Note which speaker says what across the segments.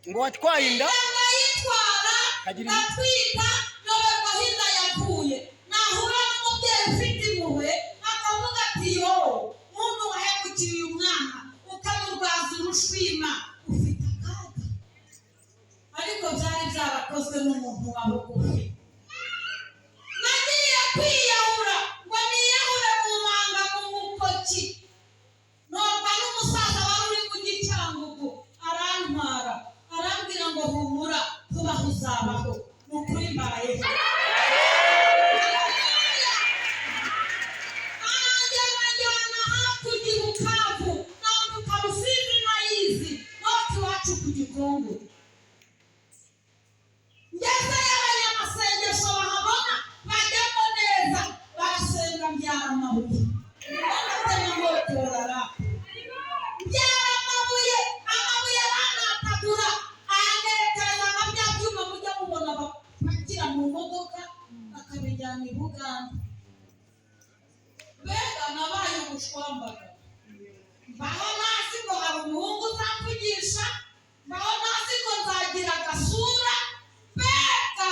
Speaker 1: ngo watwaye inda
Speaker 2: yitwara ndatwita nawe gahinda yavuye nahura n'umubyeyi ufite impuhwe akavuga ati yo muntu wahemukiriye umwana ukamurwaza urushwima ufite akaga, ariko byari byarakozwe n'umuntu wa bugufi. Nagiye kwiyahura ngo niyahure mu manga mu mukoki, norwa n'umusaza wari uri mu Gicyangugu arantwara arambwira ngo humura tubaho uzabaho, ni ukuri mbayeho. Anjyana hakurya i Bukavu nambuka Rusizi nayizi noti iwacu ku Gikongo. Ngezeyo abanyamasengesho bahabona bajyamo neza barasenga mbyara amabuye banatema motorara mbyara amabuye banatagura ayangerekereza nka bya byuma mujya mubona bapakira mu modoka bakabijyana i Buganda. Mbega nabaye ubushwambaga, mbaho ntazi ngo hari umuhungu uzamvugisha, mbaho ntazi ngo nzagira agasura. Mbega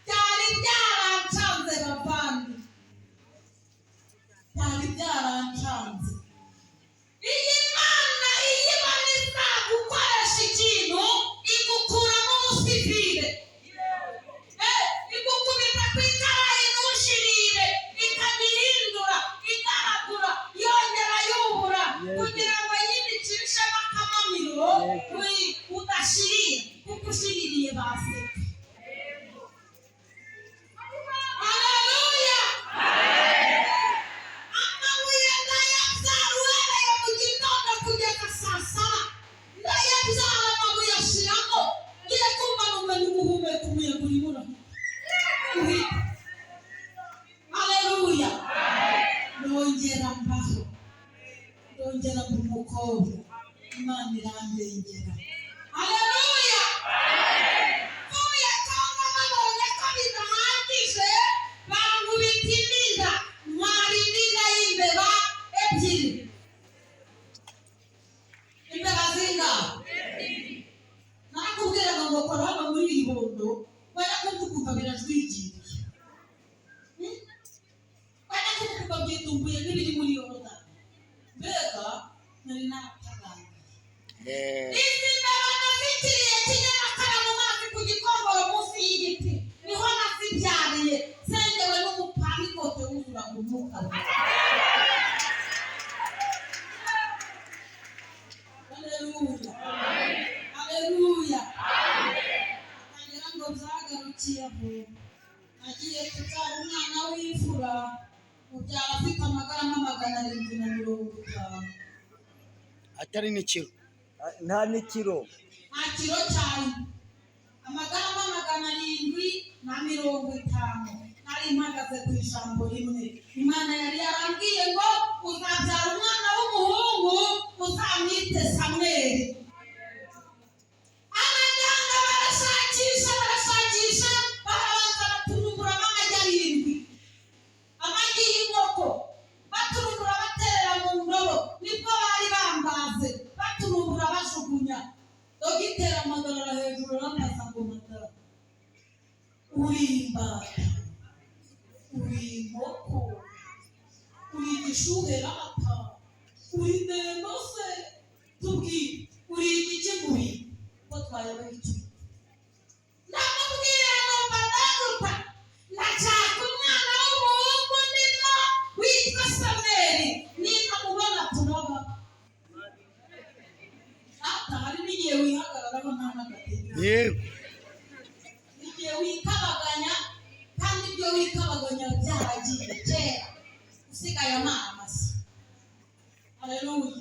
Speaker 2: byari byarancanze bavandi, byari byarancanze. Iyi Mana iyo ibona izagukoresha ikintu igukuramo umusivile, igukubita ku ikarayi ntushirire, ikabihindura igaragura yongera yubura kugira ngo yindi icishemo akamamiro udashirira, kuko ushiririye baseka. Haleluya! Amabuye ndayabyara uhereye mu gitondo kugeza saa saba, ndayabyara amabuye ashiramo, ngiye kumva numenya umuhumeka umuyaga urimo urahita. Haleluya! Ndongera mbaho, ndongera mba umukobwa, Imana irandengera. Haleluya! Mvuye cyangwa babonye ko bidahagije bangubita indinda, ntwara indinda y'imbeba ebyiri. Imbeba zingahe? Narakubwiraga ngo kora hano muri iri bondo wajya kumva birajwigiriye, wajya kumva byitumbuye n'ibiri muri Yorodani. Mbega nari naratagaye. Izi mbeba nazitiriye Kinyamakara mu mazi ku Gikongoro munsi y'igiti, niho nazibyariye sengewe n'umupanikote wuzura mu mwuka we. Haleluya! Haleluya! Nagira ngo byagarukiye aho, nagiye kubyara umwana w'imfura, mubyara afite amagarama 750.
Speaker 1: atari n'ikiro
Speaker 3: nta n'ikiro,
Speaker 2: nta kiro cyane, amagarama 750. Nari mpagaze ku ijambo rimwe. Imana yari yarambwiye ngo uzabyara umwana w'umuhungu uzamwite Samweli. Abaganga barashakisha barabanza baturunguramo amagi 7, amagi y'inkoko baturungura baterera mu ndobo, nibwo bari bambaze baturungura bajugunya. Dogiteri amagarara hejuru arambaza ngo matara, uri imbata, uri inkoko, uri igishuherata, uri ndembo se, tubwire uri igiki muri ko twayoboye iki? Ndamubwira ngo mbadaguta ndashaka umwana w'umuhungu ndimo witwa Samweli, nikamubona turaba. Ata hari n'igihe wihagararaho nta n'agatege,
Speaker 1: yego
Speaker 2: igihe wikabaganya, kandi ibyo wikabaganya byaragiye kera usigaye amamasa. Haleluya!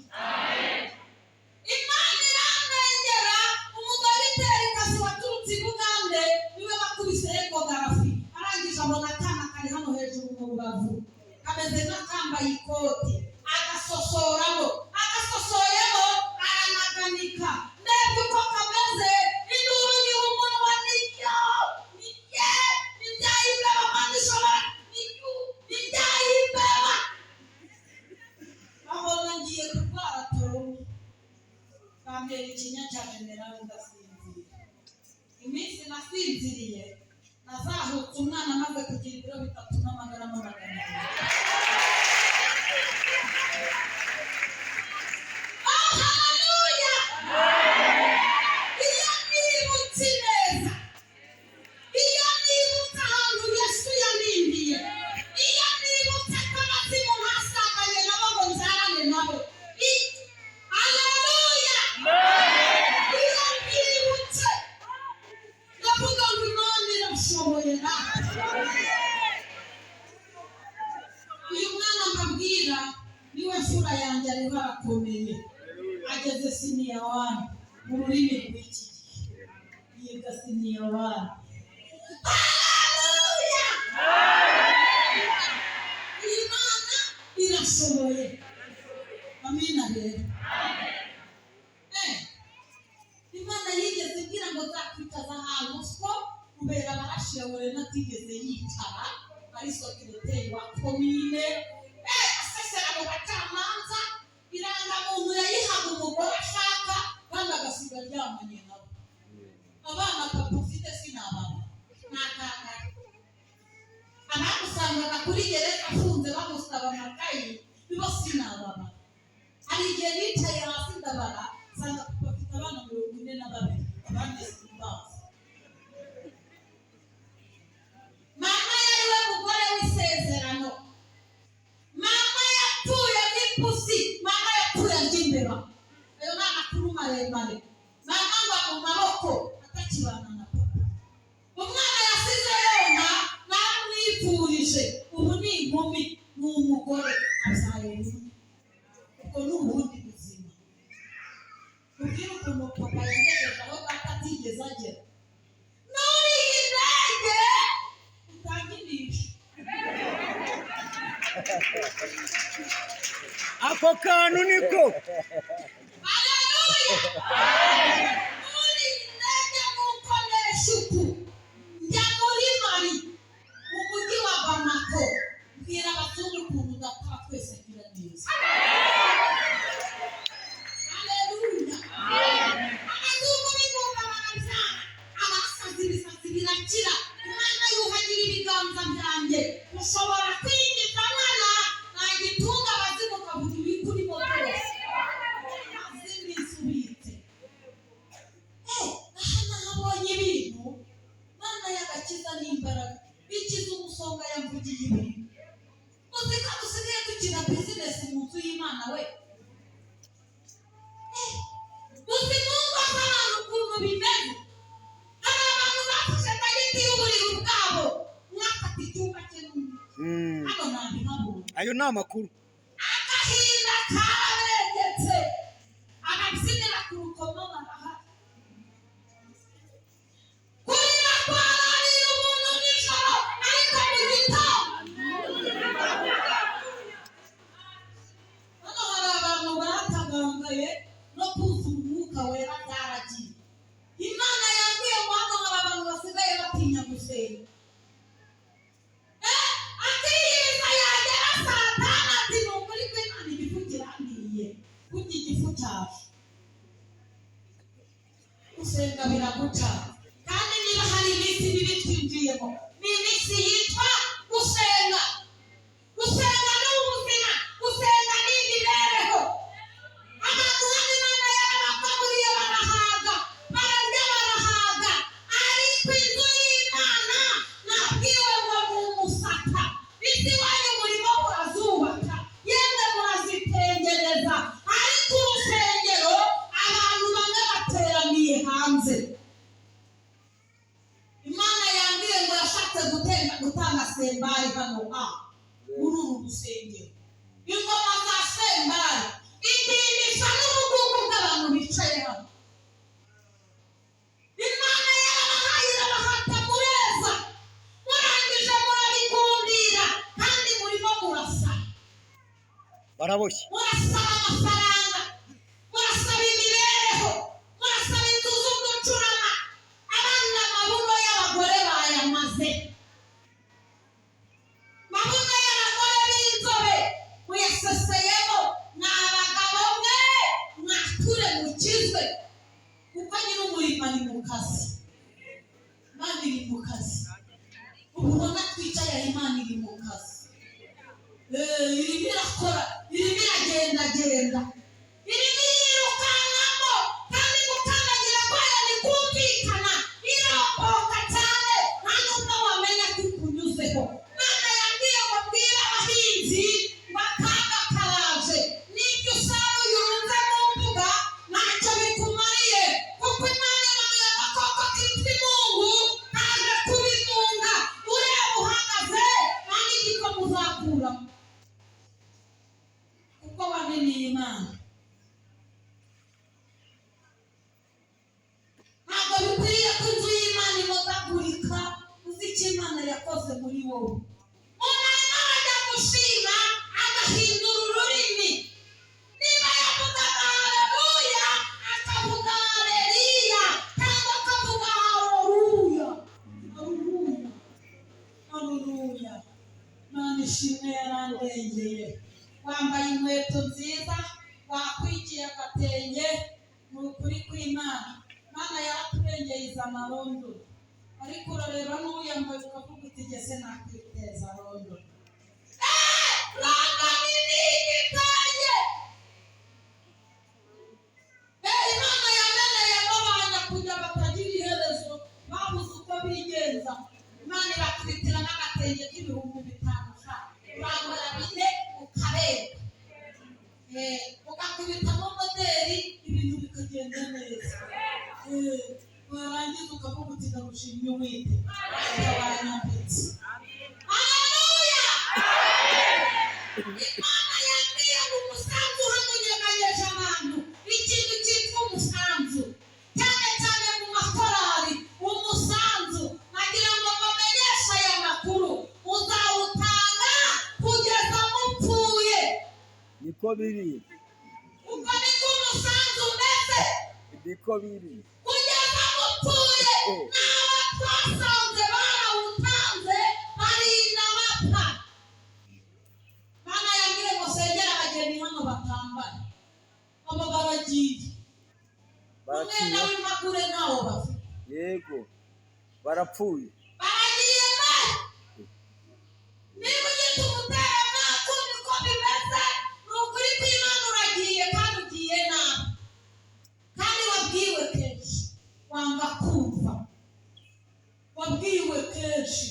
Speaker 2: Imana irandengera. Umudogiterikazi waturutse i Bugande niwe bakubise ekogarafi, arangije abona akana kari hano hejuru mu rubavu kameze nk'akambaye ikoti, agasosoramo, agasosoyemo aranaganika. Ndebye uko kameze, induru niho umunwa niyo nibyayimbeba kandi ishobora nibyayimbeba. Abona ngiye kurwara toroma. nasinziriye nazahutse umwana amaze kugira ibiro 3 n'amagarama 200. Haleluya! Iyo nibutse neza, iyo nibutse ahantu Yesu yanindiye, iyo nibutse ko abazimu basanganye nabo ngo nzarane nabo. Haleluya! Iyo nibutse ndavuga ngo Imana irashoboye natwe. Uyu mwana mbabwira niwe mfura yanjye ariho arakomeye, ageze siniya 1 mu rurimi rw'iki gihe, yiga siniya 1. Haleluya! Imana irashoboye. Amina rero. Imana yigeze igira ngo zakwicaza ahantu ko kubera barashiyabure natigeze yicara ari sekreteri wa komine asesera mu bacamanza irangamuntu yayihaga umugore ashaka kandi agasiga aryamanye nabo. Abana papa ufite sinabana nakaka abamusangaga kuri gereza afunze bamusaba amakayi bibo sinabana. Hari igihe nicaye hasi ndabara sanga papa afite abana 42 abandi simbazi. Mama yariwe mugore w'isezerano, mama yapfuye n'ipusi, mama yapfuye ry'imbeba. Ayo ni amakuru maremare. Mama ngwa mu maboko atakibana na papa. Umwana yasize yonka namwipfurije, ubu ni inkumi n'umugore abyaye rimwe. Ubwo ni ubundi buzima. Ubwira ukuntu papa yagejeje aho data atigeze agera. Nuri indege utanginisha.
Speaker 1: Ako kantu niko.
Speaker 2: Haleluya! Nuri indege nuko neshuku. Njya muri Mali mu mujyi wa Bamako. Mbwira abazungu ukuntu data twese agira neza. Haleluya! Abazungu bigomba barabyara. Abasazi ibisatsi birakira. Imana yuhagira ibiganza byanjye. Ushobora kwinjiza abana nagitunga abazimu ukavuga ibikuri mo byose. Azindi nsubitse. Aha nahabonye ibintu. Mana y'agakiza n'imbaraga. Ikiza umusonga yamvugiye ibintu. Muzika dusigaye dukina bizinesi mu nzu y'Imana we. Muzi mungu abantu ukuntu bimeze. Hari abantu bafashe tagiti y'uburiri bwabo. Mwafata icyumba cye n'undi. Hano ntabwo nkabona.
Speaker 1: Ayo ni amakuru.
Speaker 2: Agahinda karabegetse. Agabyinira ku rukomo barahari. Kurira kwararira umuntu nijoro ariko mu gitondo. Hano hari abantu batagangaye no kuzuza umwuka wera byaragiye. Imana yambwiye ngo hano hari abantu basigaye batinya gusenga. Atiyiriza yagera saa 5 ati ni ukuri ko Imana igifu kirambiriye kurya igifu cyacu. Gusenga biraguca. Kandi niba hari iminsi mibi twinjiyemo ni iminsi yitwa gusenga. Gusenga ni ubuzima, gusenga ni imibereho. Abantu hano Imana yarabakaburiye barahaga, bararya barahaga, ariko inzu y'Imana nabwiwe ngo ni umusaka. Isi wanyu murimo murazubaka, yemwe murazitengereza, ariko urusengero abantu bamwe bateraniye hanze. Imana yambwiye ngo yashatse gutanga sembari hano muri uru rusengero. Ingoma za sembari indinisha n'ubukungu bw'abantu bicaye hano. Imana yarabahaye irabahata mureza, murangije murabikundira kandi murimo murasa.
Speaker 1: Baraboshye.
Speaker 2: Murasaba amafaranga, murasaba imibereho, murasaba inzu z'uducurama. Abana mabuno y'abagore bayamaze. Mabuno y'abagore b'inzobe muyaseseyemo. Ni abagabo mwe mwature mukizwe kuko nyiri umurimo ari mu kazi. Imana iri mu kazi. Ubona twicaye Imana iri mu kazi. Irimo irakora, irimo iragendagenda, irimo irirukankamo, kandi gukandagira kwayo ni kumvikana, irambuka cyane nta nubwo wamenya ko ikunyuzeho. Mana yambwiye ngo bwira abahinzi bakaga karaje, n'ibyo usaruye urunze mu mbuga ntacyo bikumariye, kuko Imana imanuye agakoko kitwa imungu kaje kubimunga. Ureba uhagaze nta n'igikoma uzakuramo, kuko wameniye Imana. Ntabwo bikwiriye ko inzu y'Imana imotagurika. Uzi icyo Imana yakoze muri wowe. Umuntu ajya gushima agahindura ururimi. Niba yavugaga haleluya akavuga haleliya, cyangwa akavuga haleluya. Haleluya, haleluya. Imana ishimwe yarandengeye. Wambaye inkweto nziza, wakwigiye agatenge, ni ukuri kw'Imana. Imana yaraturengeye iza amarondo, ariko urareba n'uyambaye ukavuga uti ngeze nakwiteza rondo. Ranga nini igitenge. Imana yameneyemo abana kujya batagira iherezo, babuze uko bigenza. Imana irakubitira n'agatenge k'ibihumbi 5 sha. Urambara bine ukareba. Ukakubitamo moderi ibintu bikagenda neza. Warangiza ukavuga uti ndagushimye wite. Abanyambitse. Haleluya! Imana yambwiye ngo umusanzu hano unyeganyije abantu. Ikintu cyitwa umusanzu, cyane cyane mu makorari. Umusanzu nagira ngo bamenyeshe aya makuru, uzawutanga kugeza mupfuye.
Speaker 3: Niko biri.
Speaker 2: Uko niko umusanzu umeze.
Speaker 3: Niko biri.
Speaker 2: Kugeza mupfuye. N'aba twasanze barawutanze barinda bapfa. Mana yambwiye ngo sengera abageni hano batambaye. Abo baragiye. Umwenda w'impagure ntawo bafite.
Speaker 3: Yego. Barapfuye.
Speaker 2: Baragiye nawe. Niba ugita umutera ntabwo niko bimeze. Ni ukuri kw'Imana uragiye kandi ugiye nabi. Kandi wabwiwe kenshi wanga kumva. Wabwiwe kenshi.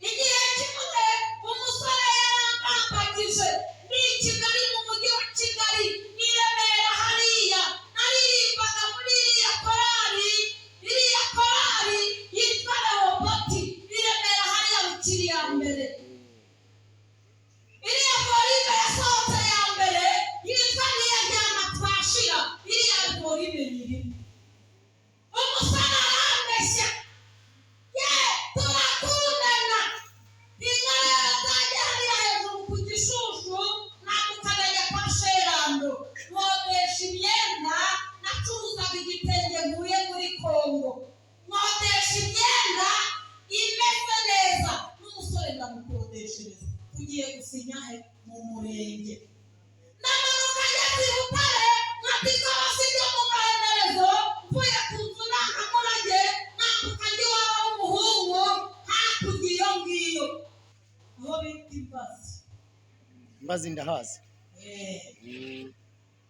Speaker 2: Igihe kimwe umusore yarambambagije ni i Kigali, mu mujyi wa Kigali, i Remera hariya. Naririmbaga muri iriya korari yitwa Rehoboti, i Remera hariya bukiri ya mbere. Iriya koride yasohotse ya mbere yitwa Niyajyana Twashira, iriya koride nyirimo. Umusore arambeshya. Turakundana. Ingarara zanjye hariya hejuru ku gishushu, namukananya kwa Sherando. Nkodesha imyenda, nacuruzaga igitenge mvuye muri Kongo. Nkodesha imyenda imeze neza. N'umusore ndamukodeshereza. Tugiye gusinya he? Mu murenge. Namanuka ngeze i Butare, nkatizwa abasibyo mu maherezo, mvuye ku nzu ndangamurage, nambuka ndi iwabo w'umuhungu, hakurya iyo ngiyo. Aho bita Imbazi.
Speaker 1: Mbazi ndahazi.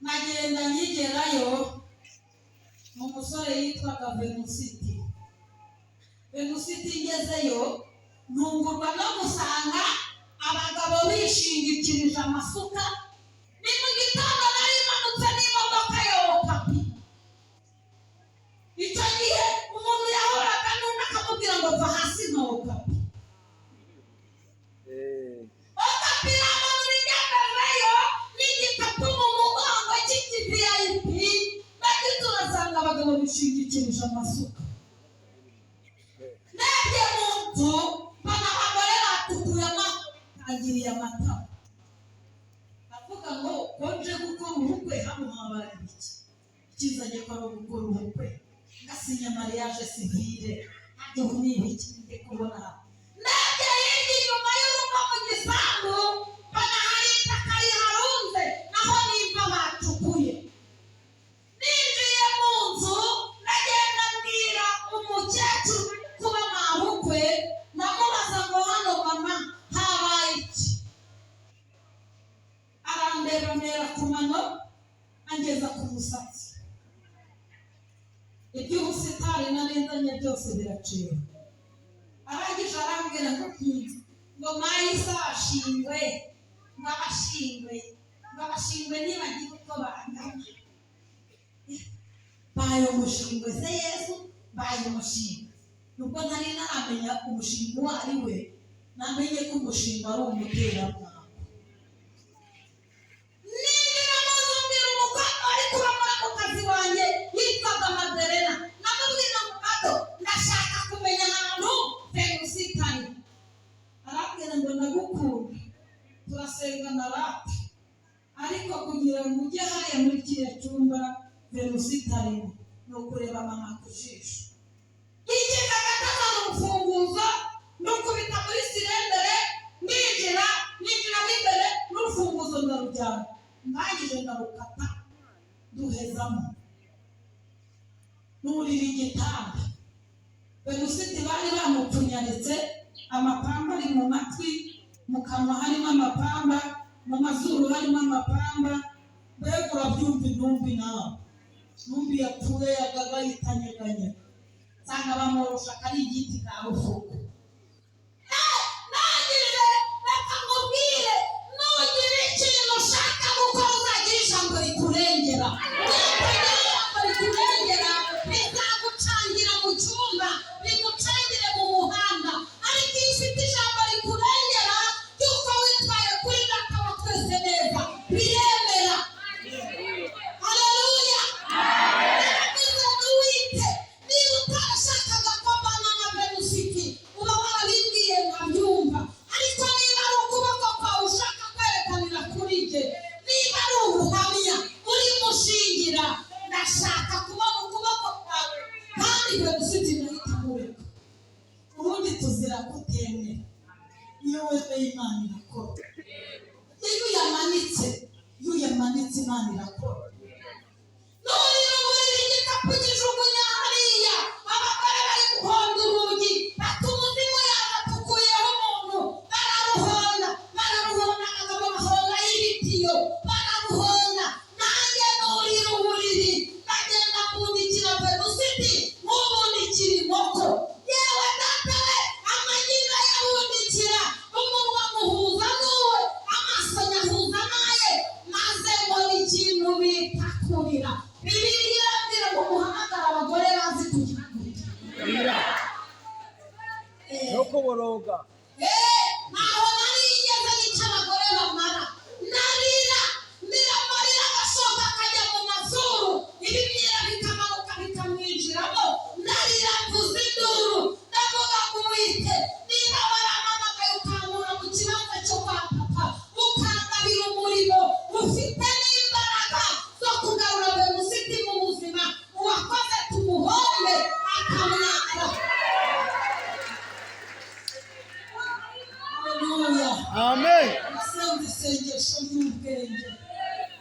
Speaker 2: Nagenda nkigerayo, umusore yitwaga Venusiti. Venusiti ngezeyo, ntungurwa no gusanga abagabo bishingikirije amasuka. Ni mu gitondo nari manutse n'imodoka ya Okapi. Icyo gihe umuntu yahoraga n'undi akamubwira ngo va hasi nka Okapi. Okapi iramanura ingezeyo n'igikapu mu mugongo cy'iki-VIP. Nagize urasanga abagabo bishingikirije amasuka. Ndebye mu nzu mbona abagore batukuye batangiriye amatama. Avuga ngo konje gukora ubukwe hano habaye iki? Ikizanye ko ari gukora ubukwe. Ngasinya mariage civile. Ntabyo ni ibiki ndi kubona hano. Ndebye hirya inyuma y'urugo mu gisambu, mbona hari itaka riharunze, naho nimba bacukuye. Ninjiye mu nzu, ndagenda mbwira iby'ubusitani n'abizanye byose biracira. Arangije arambwira ngo mayisa ashingwe ngabashingwe nibagira uko bangana. Bayo mushingwe se Yesu, bayo mushingwe. Nubwo ntari naramenya umushinga uwo ari we, namenye ko umushinga ari umuteramwaka. Ninjira mu nzu mbwira umukobwa wari kuramura mu kazi wanjye yitwaga Maderena, namubwira ngo Mado, ndashaka kumenya ahantu Venusitani. Arambwira ngo ndagukunda, turasengana rata, ariko kugira ngo ujye hariya muri kiriya cyumba Venusitani ni ukureba mama ku jisho. Yigenda agatanga urufunguzo n'ukubita muri sirendere, ninjira imbere n'urufunguzo ndarujyana. Ndangije ndarukata duhezamo n'urira igitanda. Venusiti bari bamupfunyaritse, amapamba ari mu matwi, mu kanwa harimo amapamba, mu mazuru harimo amapamba. Mbega urabyumva intumbi nawe, intumbi yapfuye yagaga yitanyeganye, nsanga bamworosha akari igiti ka rufuku. Nangije reka nkubwire, nugira ikintu ushaka gukora uzagira ijambo rikurengera. Nutagira ijambo rikurengera rizagucangira mu cyumba, rigucangire mu muhanda. Ariko iyo ufite ijambo rikurengera ry'uko witwaye kuri data wa twese neza, biremera. Haleluya. Naragize n'uwite, niba utarashakaga ko mbana na Venusiti, uba warabibwiye nkabyumva. Ariko niba ari ukuboko kwawe ushaka kwerekanira kuri jye, niba ari ubuhamya uri mushingira, ndashaka kubona ukuboko kwawe, kandi Venusiti nahita mureka. Ubundi tuzira kutemera. Iyo wemeye Imana irakora. Iyo uyamanitse Imana irakora. Nurira uburiri igikapu gijugunya hariya, abagore bari guhonda urugi, bati umuzimu yabatukuyeho umuntu, bararuhonda, abagabo bahonda y'ibitiyo, bararuhonda. Nanjye nurira uburiri, ndagenda mbundikira Venusiti nk'ubundikira inkoko. Yewe data we, amanyina yabundikira, umunwa muhuza n'uwe, amaso nyahuza naye, maze mbona ikintu bita kurira. Bibiliya irambwira ngo muhamagare abagore bazi kugira kurira.
Speaker 3: no kuboroga.
Speaker 2: Naho narigeze nica abagore bamara, narira amarira agashoka akajya mu mazuru, ibimyira bikamanuka bikamwinjiramo. Narira mvuza induru, ndavuga ngo wite, niba warampamagaye ukankura mu kibanza cyo kwa papa, ukangabira umurimo, ufite n'imbaraga zo kugarura Venusiti mu buzima, uwakoze tumuhombe akamwara. Haleluya.
Speaker 3: Amen.
Speaker 2: Nasenze isengesho ry'ubwenge,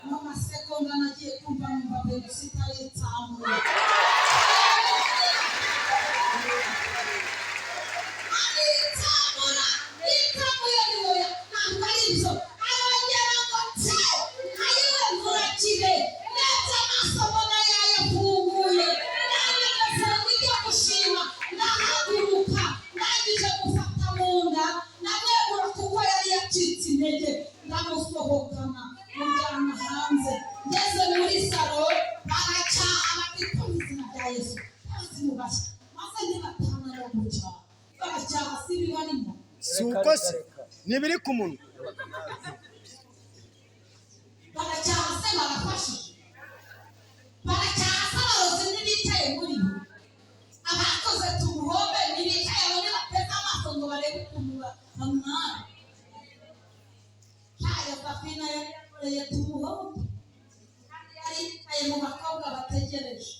Speaker 2: mu masegonda nagiye kumva numva Venusiti aritsamuye. Yitsamuye niwe, ntabwo ari byo. Arongera ngo tse, ayiwe murakire, ndetse amaso mbona yayafunguye. Nangije senga ijya gushima, ndahaguruka, ndangije gufata mu nda, ndamwegura kuko yari yacitse intege, ndamusohokana, mujyana hanze. Ngeze muri salo, baracyaha bati mu izina rya Yesu, bose mubashya, maze ntibatana no gucyaha. Baracyaha si bibarimo.
Speaker 1: Si uko se ntibiri ku munwa.
Speaker 2: Baracyaha se barafashije. Baracyaha se abarozi ntibicaye muri bo. Abakoze tumuhombe ntibicaye bamwe bateze amaso ngo barebe ukuntu bamwara. Kaya Safina yakoreye tumuhombe. Yari yicaye mu bakobwa bategereje.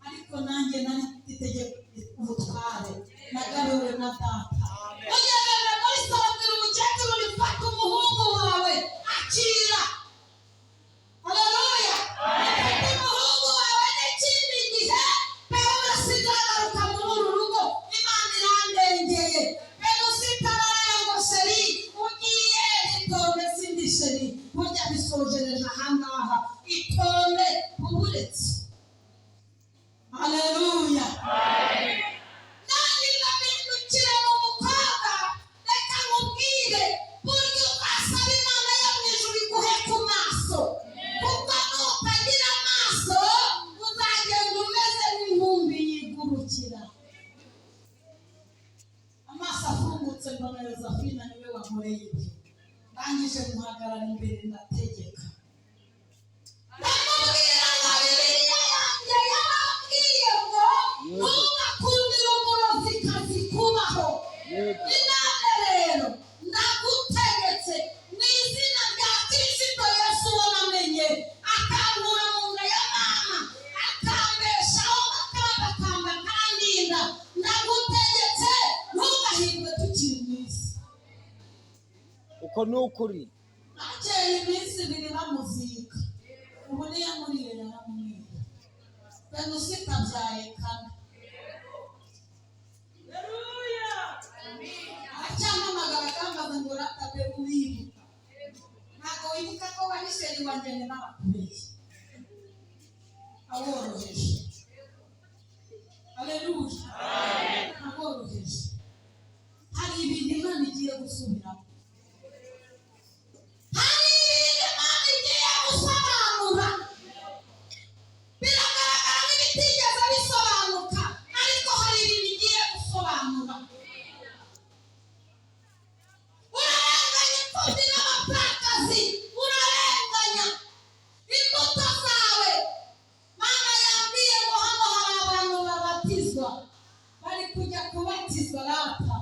Speaker 2: Ariko nanjye nari mfite itegeko ubutware, nagabiwe na data. Ugerera muri salo mbwira umukecuru rifata umuhungu wawe, akira. Haleluya. Fata umuhungu wawe n'ikindi gihe, Venusiti aragaruka muri uru rugo, Imana irandengeye. Venusiti ararira ngo sheri, ugiye itonde sindi sheri, burya bisojereje ahangaha, itonde uburetse. Haleluya. Nani ndabindukira mu mukobwa reka mubwire buryo uzasaba Imana yo mu ijuru iguhe ku maso kuko nutagira amaso uzagenda umeze nk'intumbi yigurukira. Amaso afungutse mbona Yozefina niwe wankoreye ibyo ndangije muhagarara imbere ndategeka ndamubwira ngo Bibiliya yanjye yarambwiye ngo ntugakundire umurozikazi kubaho. Inama rero ndagutegetse mu izina rya Kristo Yesu uwo namenye akankura mu nda ya mama akambeshaho akambakamba akandinda, ndagutegetse ntugahirwe tukiri mu isi.
Speaker 3: uko ni ukuri.
Speaker 2: Akeye iminsi ibiri bamuzika ubu niyo muriye yaramumwiye Venusita abyaye kane. Acyamamagara akambaza ngo ratabe uribuka ntabwo wibuka ko wari sheri wanjye n'abakubeshye aboroheje. Haleluya. Aboroheje hari ibintu Imana igiye gusubiramo, hari ibintu Imana igiye gusobanura. Biragaragara nk'ibitigeze bisobanuka ariko hari ibintu igiye gusobanura. Urarenganya imfubyi n'abapfakazi, urarenganya imbuto zawe. Mama yambwiye ngo hano hari abantu babatizwa bari kujya kubatizwa rata,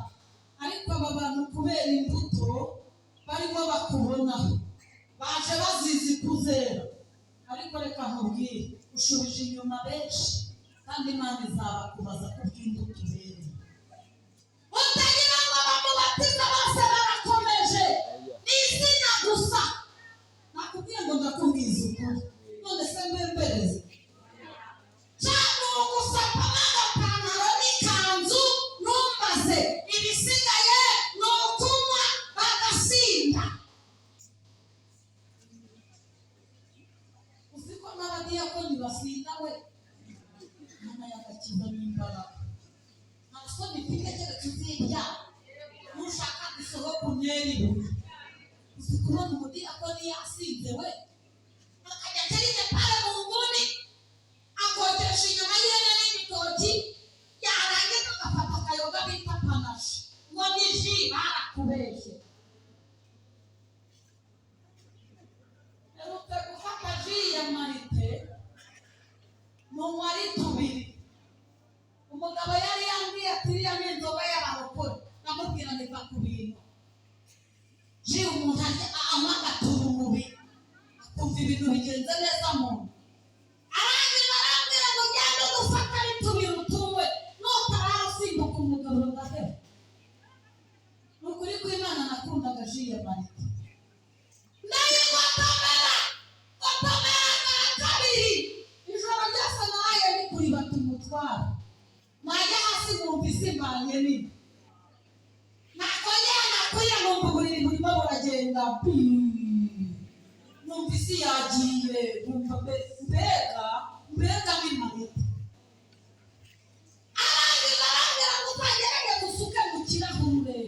Speaker 2: ariko aba bantu kubera imbuto barimo bakubonaho baje bazizi kuzera. Ariko reka nkubwire ushubije inyuma benshi kandi Imana izabakubaza kubw'imbuto ubereye. Utagira ngo bamubatiza bose barakomeje ni izina gusa. Nakubwiye ngo ndakubwiza ukuri none se mbembereze cyangwa ugusapamo agapantaro n'ikanzu ntumbaze, ibisigaye ni ukunywa bagasinda. Uziko n'abadiyakoni basinda we Imana yagakiza n'imbaraga. Nta soni mfite keretse uzirya nushaka gusohoka unyera ibuye. Uzi kubona umudiyakoni yasinze we akajya aterije pale mu nguni akogesha inyuma y'ihene n'igitoki yarangiza agafata akayoga bita panashi ngo ni ji. Barakubeshye. Erutse gufata ji ya marite mu mwari tubiri. Umugabo yari yambwiye ati iriya ni inzoga y'abarokore. Namubwira niva ku bintu ji umuntu anywa agatura umubiri akumva ibintu bigenze neza mu nda. Arangiza arambwira ngo genda udufata ari tubiri utunywe nutarara usimbuka umugabo ndaheba. Ni ukuri kw'Imana nakundaga ji ya marite ndayinywa tomera kabiri. Ijoro ryose naraye ndi kuribata umutwaro najya hasi nkumva isi mbanye nini. Nakongera nakwiye numva uburiri burimo buragenda numva isi yagiye numva mbega bimarite. Arangiza arambwira ngo uzagerage gusuke mu kirahure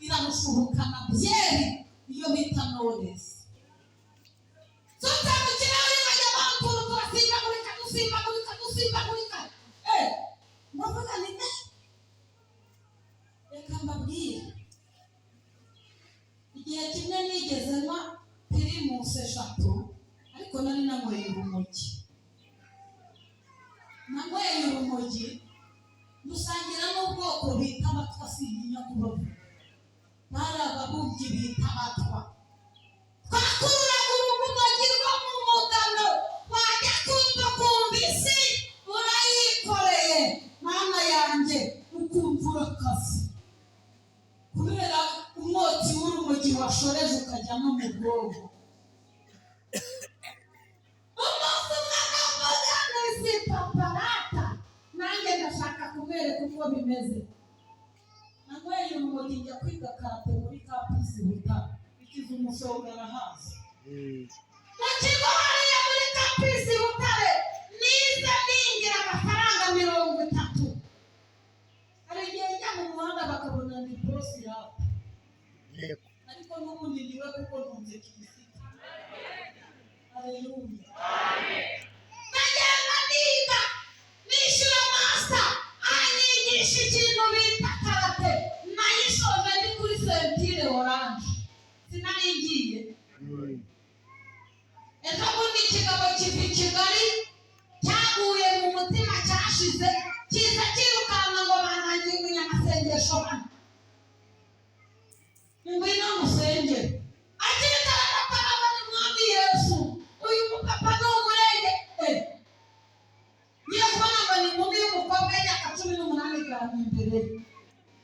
Speaker 2: iramushubukana byeri iyo bita noresi. Sota mu kirahure bajya bankuru turasimbagurika. Ndavuga ni reka mbabwire igihe kimwe nigeze nywa pirimusi 3 ariko nari nanyweye urumogi. Nanyweye urumogi dusangira n'ubwoko bita abatwa sinyinya kubavu. Bari ababumbyi bita abatwa. Twakururaga urumogi rwo mu mugano wajya kumva isi urayikoreye mama yanjye ukumva urakaze kubera umwotsi w'urumogi washoreje ukajya no mu bwonko. Umunsi umwe navuga n'isi paparata nanjye ndashaka kumwereka uko bimeze. Nanyweye urumogi njya kwiga karate muri kapisi Butare ikiza umushonga arahazi. Mu kigo hariya muri kapisi Butare nize ningira amafaranga kirisito. Haleluya. Ndagenda niga nishyura master anyigisha ikintu bita karate, nayishoje ndi kuri sentire oranje sinari ngiye. Ejo bundi ikigabo kiva i Kigali cyaguye mu mutima cyashize kiza kirukanka ngo banangiye umunyamasengesho hano, ngwino musengere. Akitara n'akaraba ni mwami Yesu, uyu mupapa ni umurenge. Niyo kubona ngo ni inkumi y'umukobwa y'imyaka 18 igana imbere,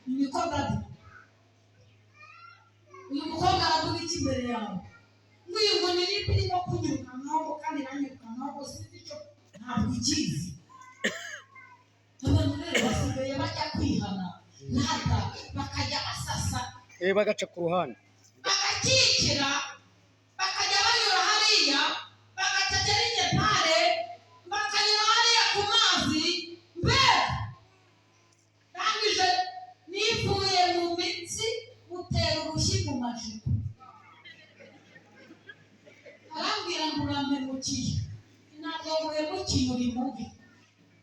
Speaker 2: niko dadi uyu mukobwa aravuga iki imbere yawe? Nguyu ngo ni niba irimo kunyirukankaho kandi nanyirukankaho sinzi icyo ntabwo ikizi. Abantu rero basigaye bajya kwihana nata bakajya basasa
Speaker 3: bagaca ku ruhande
Speaker 2: bagakikira bakajya banyura hariya bagacagera igepare bakanyura hariya ku mazi mbe rangije nivuye mu mitsi utera urushyi mu majipo. Arambwira ngo urampemukiye. Ntabwo muhemukiye, uri mubi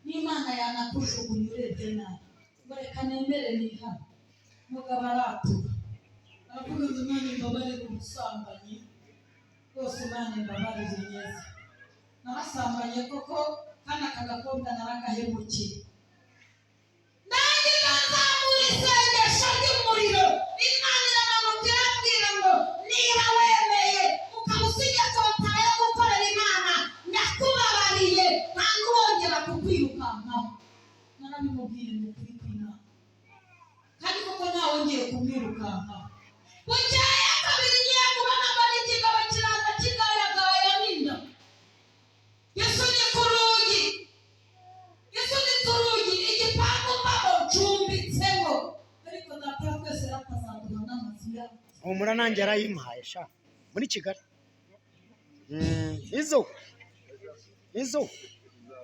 Speaker 2: n'Imana yanakujugunya urebye nabi. Ngo reka nemere nihana. Mugabo aratura aravuga ngo Imana imbabarire ubusambanyi rwose, Imana imbabarire neza, narasambanye koko kandi aka gakobwa naragahemukiye. Nanjye nzamura isengesho ry'umuriro, Imana iramamubwira ambwira ngo niba wemeye ukaba usibye kota yo gukorera Imana ndakubabariye ntabwo wongera kukwirukankaho. Narabimubwira ngo kuri kw'Imana kandi koko ntawongeye kumwirukankaho. Bukeye kabiri ngiye kubona mbona ikigabo kiraza kigayagaya n'inda. Yesu ni ku rugi, Yesu ni ku rugi, igipangu mbamo ncumbitsemo, ariko data twese ratazaduha n'amazu yacu.
Speaker 3: humura nanjye yarayimpaye sha muri Kigali. Izo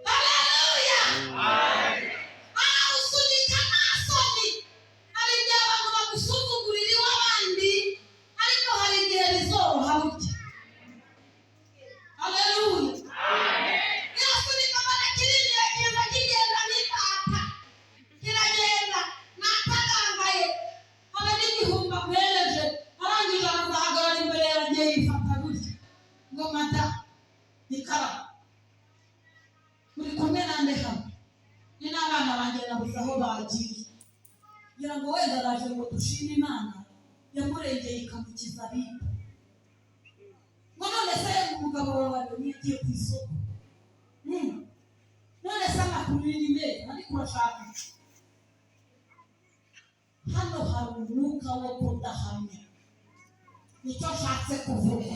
Speaker 2: Haleluya. Usunika amasoni. Hari igihe abantu bagusuzugurira iw'abandi, ariko hari igihe bizoroha burya. Haleluya. Yasunika mbona kirinira kiza kigenda n'itata, kiragenda natagangaye, habe n'igihumbi amuhereje, arangije arazahagarara imbere yanjye yifata gutya ngo mata nikaraba muri kumwe nande hano, ni n'abana banjye nabuze aho bagiye, ngira ngo wenda araje ngo dushime Imana yamurengeye ikamukiza abiba. Ngo none se umugabo wawe yagiye ku isoko, none se amakuru ni meza ariko urashaka. Hano hari umwuka wo kudahamya, nicyo nshatse kuvuga.